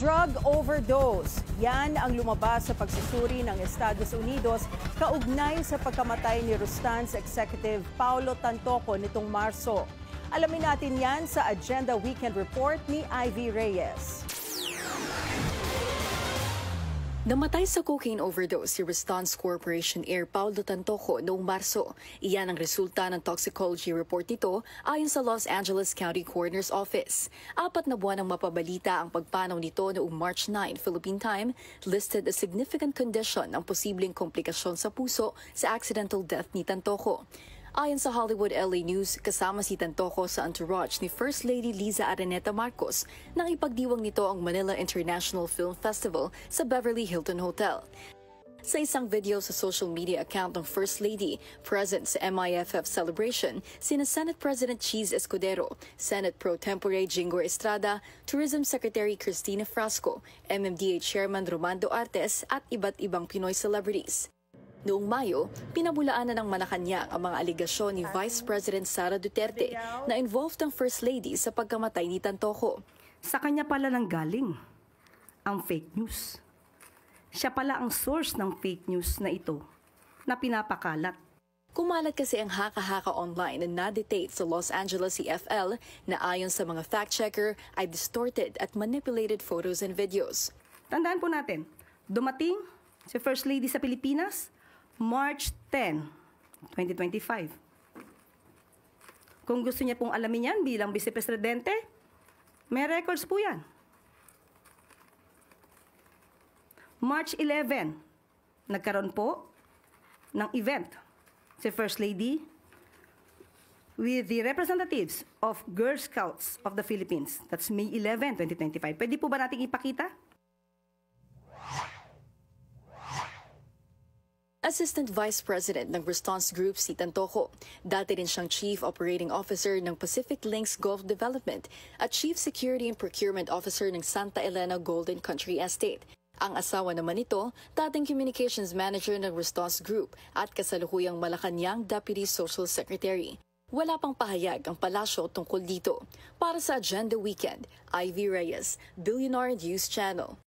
Drug overdose. Yan ang lumabas sa pagsusuri ng Estados Unidos kaugnay sa pagkamatay ni Rustan's Executive Paulo Tantoco nitong Marso. Alamin natin yan sa Agenda Weekend Report ni Ivy Reyes. Namatay sa cocaine overdose si Rustan's Corporation heir Paulo Tantoco noong Marso. Iyan ang resulta ng toxicology report nito ayon sa Los Angeles County Coroner's Office. 4 na buwan ang mapabalita ang pagpanaw nito noong March 9 Philippine time, listed a significant condition ang posibleng komplikasyon sa puso sa accidental death ni Tantoco. Ayon sa Hollywood LA News, kasama si Tantoco sa entourage ni First Lady Liza Araneta Marcos nang ipagdiwang nito ang Manila International Film Festival sa Beverly Hilton Hotel. Sa isang video sa social media account ng First Lady, present sa MIFF celebration, sina Senate President Cheese Escudero, Senate Pro Tempore Jingo Estrada, Tourism Secretary Cristina Frasco, MMDA Chairman Romando Artes at iba't ibang Pinoy celebrities. Noong Mayo, pinabulaanan ng Malacanang ang mga aligasyon ni Vice President Sara Duterte na involved ang First Lady sa pagkamatay ni Tantoco. Sa kanya pala nang galing ang fake news. Siya pala ang source ng fake news na ito na pinapakalat. Kumalat kasi ang haka-haka online na na-dictate sa Los Angeles CFL na ayon sa mga fact-checker ay distorted at manipulated photos and videos. Tandaan po natin, dumating si First Lady sa Pilipinas March 10, 2025. Kung gusto niya pong alamin yan bilang Vice Presidente, may records po yan. March 11, nagkaroon po ng event si First Lady with the representatives of Girl Scouts of the Philippines. That's May 11, 2025. Pwede po ba nating ipakita? Assistant Vice President ng Rustan's Group si Tantoco. Dati rin siyang Chief Operating Officer ng Pacific Links Gulf Development at Chief Security and Procurement Officer ng Santa Elena Golden Country Estate. Ang asawa naman nito, dating Communications Manager ng Rustan's Group at kasalukuyang Malacanang Deputy Social Secretary. Wala pang pahayag ang palasyo tungkol dito. Para sa Agenda Weekend, Ivy Reyes, Billionaire News Channel.